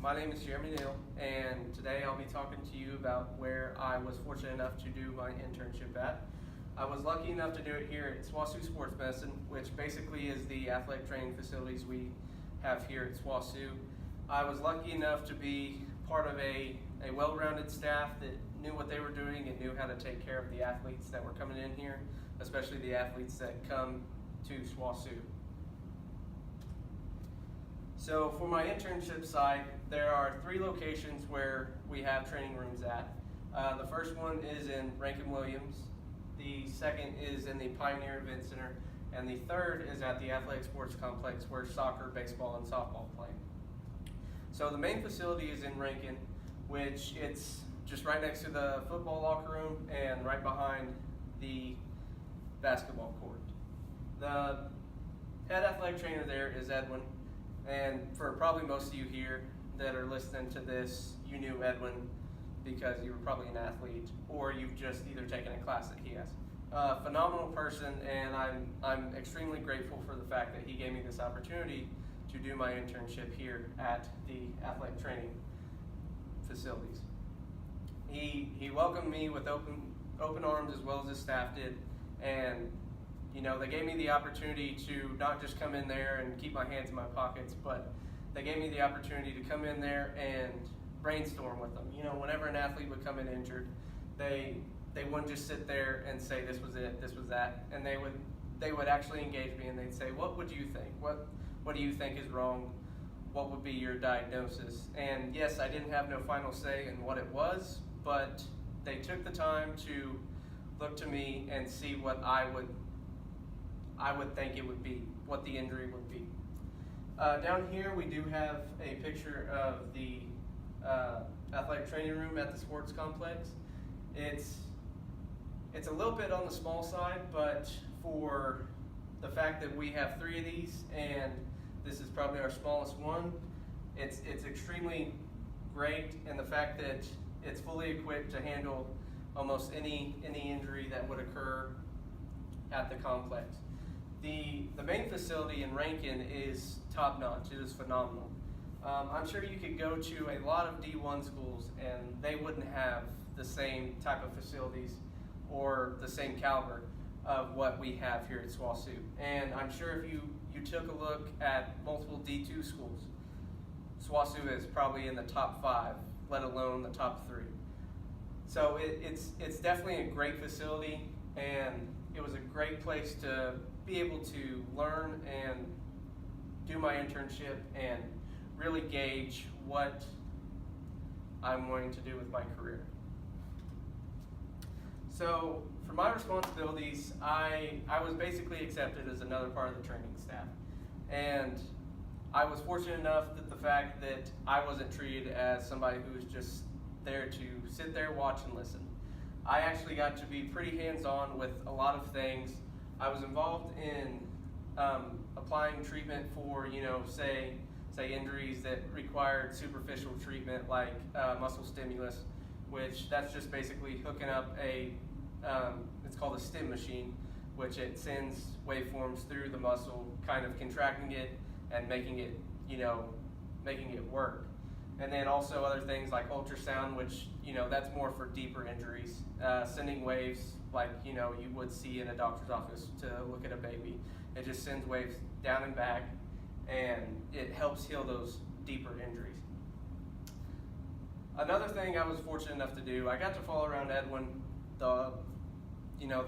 My name is Jeremy Neal, and today I'll be talking to you about where I was fortunate enough to do my internship at. I was lucky enough to do it here at SWOSU Sports Medicine, which basically is the athletic training facilities we have here at SWOSU. I was lucky enough to be part of a well-rounded staff that knew what they were doing and knew how to take care of the athletes that were coming in here, especially the athletes that come to SWOSU. So for my internship side, there are 3 locations where we have training rooms at. The first one is in Rankin-Williams, the second is in the Pioneer Event Center, and the third is at the Athletic Sports Complex where soccer, baseball, and softball play. So the main facility is in Rankin, which it's just right next to the football locker room and right behind the basketball court. The head athletic trainer there is Edwin. And for probably most of you here that are listening to this, you knew Edwin because you were probably an athlete or you've just either taken a class that he has. Phenomenal person, and I'm extremely grateful for the fact that he gave me this opportunity to do my internship here at the athletic training facilities. He welcomed me with open arms as well as his staff did, and they gave me the opportunity to not just come in there and keep my hands in my pockets, but they gave me the opportunity to come in there and brainstorm with them. Whenever an athlete would come in injured, they wouldn't just sit there and say this was it, this was that, and they would actually engage me and they'd say, what would you think? What do you think is wrong? What would be your diagnosis? And yes, I didn't have no final say in what it was, but they took the time to look to me and see what I would think it would be, what the injury would be. Down here we do have a picture of the athletic training room at the sports complex. It's a little bit on the small side, but for the fact that we have 3 of these and this is probably our smallest one, it's extremely great in the fact that it's fully equipped to handle almost any injury that would occur at the complex. The main facility in Rankin is top-notch. It is phenomenal. I'm sure you could go to a lot of D1 schools and they wouldn't have the same type of facilities or the same caliber of what we have here at SWOSU. And I'm sure if you took a look at multiple D2 schools, SWOSU is probably in the top 5, let alone the top 3. So it's definitely a great facility, and it was a great place to be able to learn and do my internship and really gauge what I'm wanting to do with my career. So for my responsibilities, I was basically accepted as another part of the training staff. And I was fortunate enough that the fact that I wasn't treated as somebody who was just there to sit there, watch, and listen. I actually got to be pretty hands-on with a lot of things. I was involved in applying treatment for, say injuries that required superficial treatment like muscle stimulus, which that's just basically hooking up it's called a stim machine, which it sends waveforms through the muscle, kind of contracting it and making it work. And then also other things like ultrasound, which, that's more for deeper injuries, sending waves like, you would see in a doctor's office to look at a baby. It just sends waves down and back, and it helps heal those deeper injuries. Another thing I was fortunate enough to do, I got to follow around Edwin the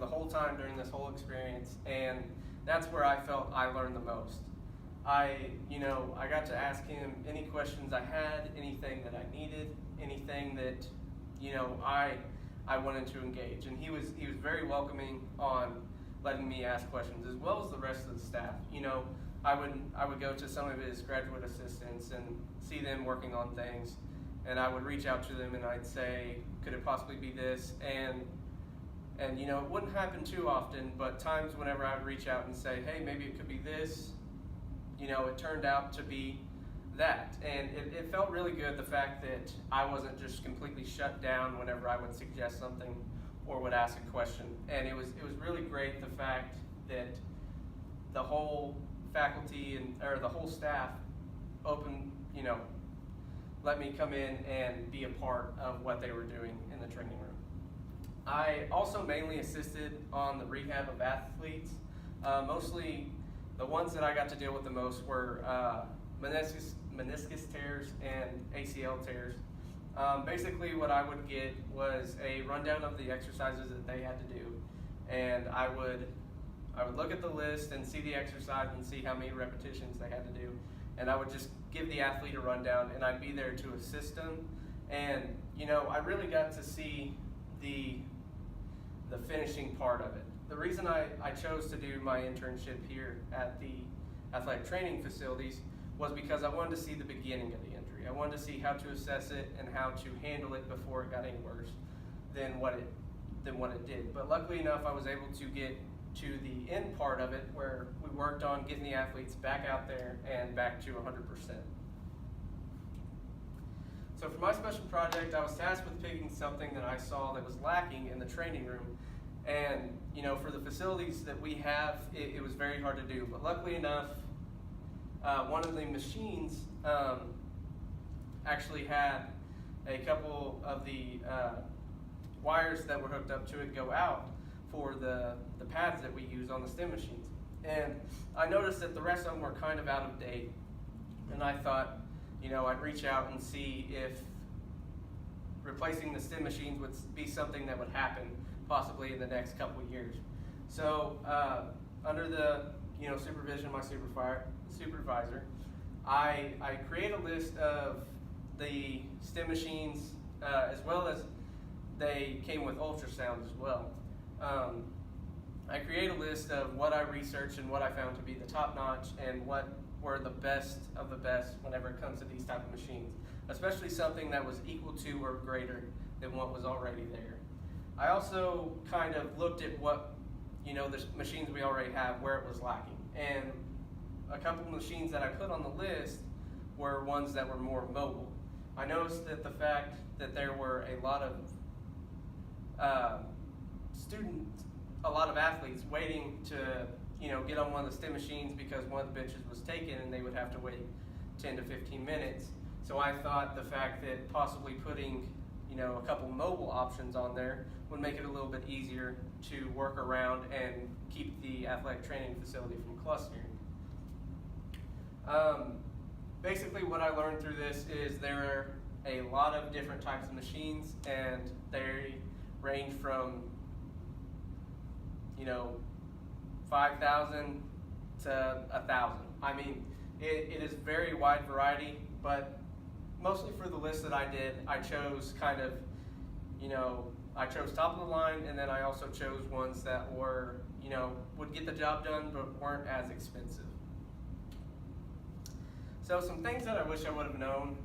whole time during this whole experience, and that's where I felt I learned the most. I got to ask him any questions I had, anything that I needed, anything that, I wanted to engage. And he was very welcoming on letting me ask questions, as well as the rest of the staff. I would go to some of his graduate assistants and see them working on things, and I would reach out to them and I'd say, could it possibly be this? And it wouldn't happen too often, but times whenever I would reach out and say, hey, maybe it could be this, it turned out to be that. And it felt really good, the fact that I wasn't just completely shut down whenever I would suggest something or would ask a question. And it was really great, the fact that the whole faculty or the whole staff let me come in and be a part of what they were doing in the training room. I also mainly assisted on the rehab of athletes. Mostly the ones that I got to deal with the most were meniscus tears and ACL tears. Basically what I would get was a rundown of the exercises that they had to do, and I would look at the list and see the exercise and see how many repetitions they had to do, and I would just give the athlete a rundown, and I'd be there to assist them. And I really got to see the finishing part of it. The reason I chose to do my internship here at the athletic training facilities was because I wanted to see the beginning of the injury. I wanted to see how to assess it and how to handle it before it got any worse than what it did. But luckily enough, I was able to get to the end part of it where we worked on getting the athletes back out there and back to 100%. So for my special project, I was tasked with picking something that I saw that was lacking in the training room. And for the facilities that we have, it was very hard to do. But luckily enough, one of the machines actually had a couple of the wires that were hooked up to it go out for the pads that we use on the stem machines. And I noticed that the rest of them were kind of out of date. And I thought, I'd reach out and see if replacing the stem machines would be something that would happen possibly in the next couple of years. So under the supervision of my supervisor, I create a list of the stem machines as well as they came with ultrasound as well. I create a list of what I researched and what I found to be the top notch and what were the best of the best whenever it comes to these type of machines, especially something that was equal to or greater than what was already there. I also kind of looked at what, the machines we already have, where it was lacking. And a couple of machines that I put on the list were ones that were more mobile. I noticed that the fact that there were a lot of a lot of athletes waiting to, get on one of the stem machines because one of the benches was taken and they would have to wait 10 to 15 minutes. So I thought the fact that possibly putting, a couple mobile options on there would make it a little bit easier to work around and keep the athletic training facility from clustering. Basically what I learned through this is there are a lot of different types of machines, and they range from 5,000 to 1,000. I mean, it is very wide variety, but mostly for the list that I did, I chose kind of, I chose top of the line, and then I also chose ones that were, would get the job done but weren't as expensive. So some things that I wish I would have known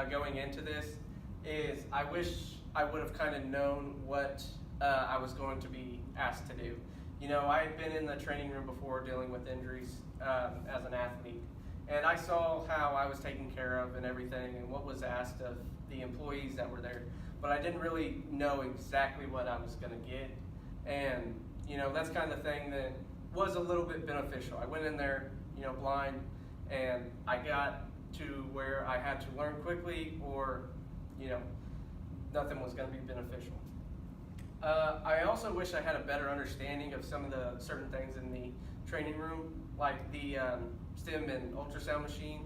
going into this is I wish I would have kind of known what I was going to be asked to do. I had been in the training room before dealing with injuries as an athlete, and I saw how I was taken care of and everything and what was asked of the employees that were there, but I didn't really know exactly what I was going to get. And that's kind of thing that was a little bit beneficial. I went in there blind, and I got to where I had to learn quickly or nothing was going to be beneficial. I also wish I had a better understanding of some of the certain things in the training room, like the stem and ultrasound machine.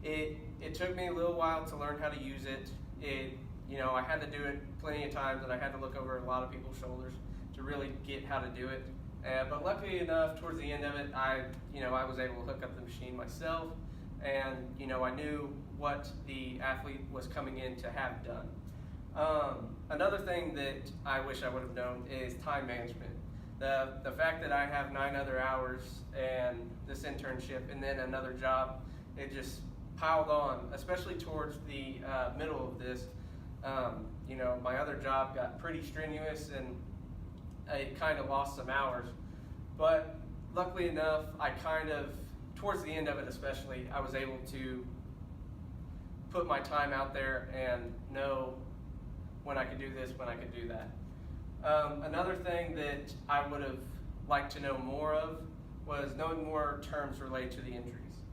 It took me a little while to learn how to use it. I had to do it plenty of times, and I had to look over a lot of people's shoulders to really get how to do it. But luckily enough, towards the end of it, I was able to hook up the machine myself, and I knew what the athlete was coming in to have done. Another thing that I wish I would have known is time management. The fact that I have 9 other hours and this internship and then another job, it just piled on, especially towards the middle of this. My other job got pretty strenuous and I kind of lost some hours. But luckily enough, towards the end of it especially, I was able to put my time out there and know when I could do this, when I could do that. Another thing that I would have liked to know more of was knowing more terms related to the injuries.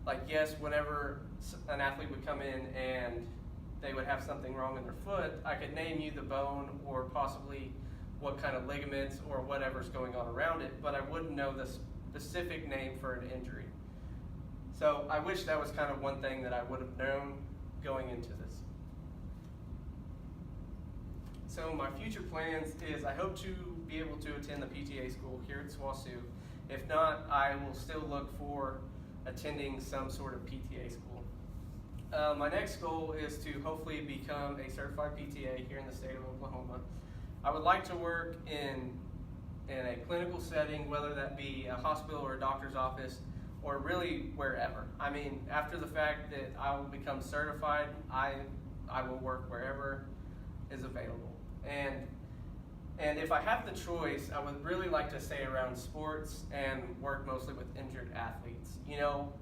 like, yes, whenever an athlete would come in and they would have something wrong in their foot, I could name you the bone or possibly what kind of ligaments or whatever's going on around it, but I wouldn't know the specific name for an injury. So I wish that was kind of one thing that I would have known going into this. So my future plans is I hope to be able to attend the PTA school here at SWOSU. If not, I will still look for attending some sort of PTA school. My next goal is to hopefully become a certified PTA here in the state of Oklahoma. I would like to work in a clinical setting, whether that be a hospital or a doctor's office, or really wherever. I mean, after the fact that I will become certified, I will work wherever is available. And if I have the choice, I would really like to stay around sports and work mostly with injured athletes. You know,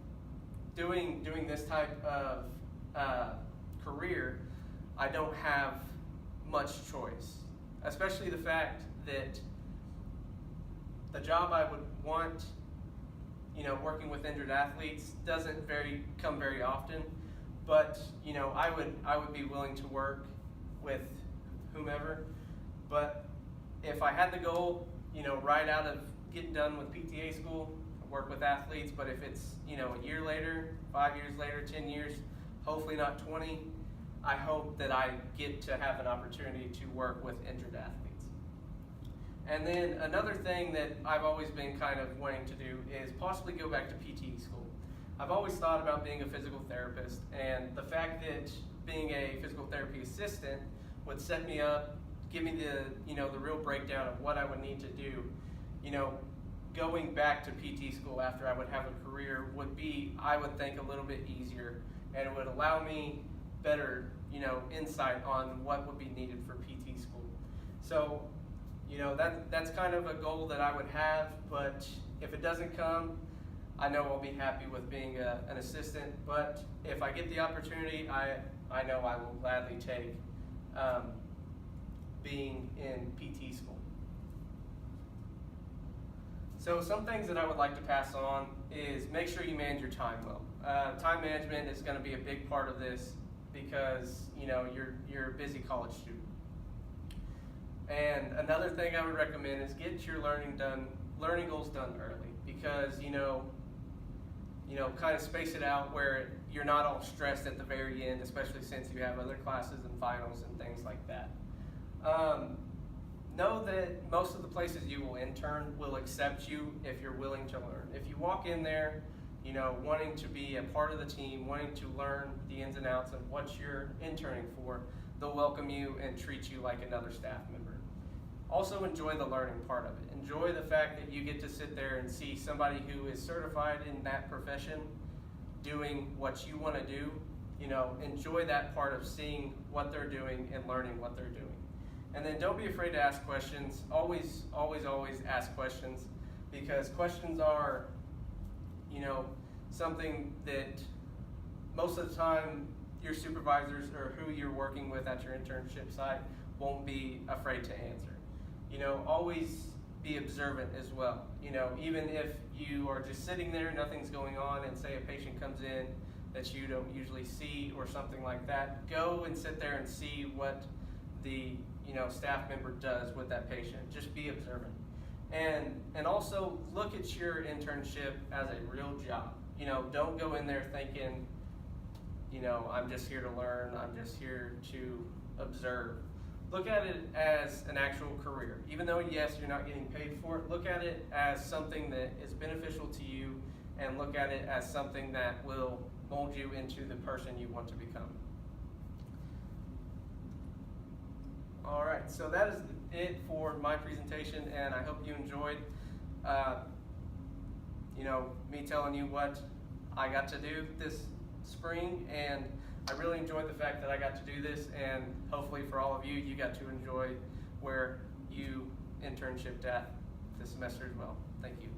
doing this type of career, I don't have much choice, especially the fact that the job I would want, you know, working with injured athletes doesn't come very often, but you know, I would be willing to work with whomever. But if I had the goal, you know, right out of getting done with PTA school, work with athletes, but if it's, you know, a year later, 5 years later, 10 years, hopefully not 20, I hope that I get to have an opportunity to work with injured athletes. And then another thing that I've always been kind of wanting to do is possibly go back to PT school. I've always thought about being a physical therapist, and the fact that being a physical therapy assistant would set me up, give me the real breakdown of what I would need to do. You know, going back to PT school after I would have a career would be, I would think, a little bit easier, and it would allow me better, you know, insight on what would be needed for PT school. So, you know, that's kind of a goal that I would have, but if it doesn't come, I know I'll be happy with being an assistant. But if I get the opportunity, I know I will gladly take being in PT school. So some things that I would like to pass on is make sure you manage your time well. Time management is going to be a big part of this because, you know, you're a busy college student. And another thing I would recommend is get your learning goals done early, because you know, kind of space it out where you're not all stressed at the very end, especially since you have other classes and finals and things like that. Know that most of the places you will intern will accept you if you're willing to learn. If you walk in there, you know, wanting to be a part of the team, wanting to learn the ins and outs of what you're interning for, they'll welcome you and treat you like another staff member. Also enjoy the learning part of it. Enjoy the fact that you get to sit there and see somebody who is certified in that profession doing what you want to do. You know, enjoy that part of seeing what they're doing and learning what they're doing. And then don't be afraid to ask questions. Always, always, always ask questions, because questions are, you know, something that most of the time your supervisors or who you're working with at your internship site won't be afraid to answer. You know, always be observant as well. You know, even if you are just sitting there, nothing's going on, and say a patient comes in that you don't usually see or something like that, go and sit there and see what the, you know, staff member does with that patient. Just be observant. And also look at your internship as a real job. You know, don't go in there thinking, you know, I'm just here to learn, I'm just here to observe. Look at it as an actual career. Even though, yes, you're not getting paid for it, look at it as something that is beneficial to you, and look at it as something that will mold you into the person you want to become. All right, so that is it for my presentation, and I hope you enjoyed, you know, me telling you what I got to do this spring, and I really enjoyed the fact that I got to do this, and hopefully for all of you, you got to enjoy where you internshipped at this semester as well. Thank you.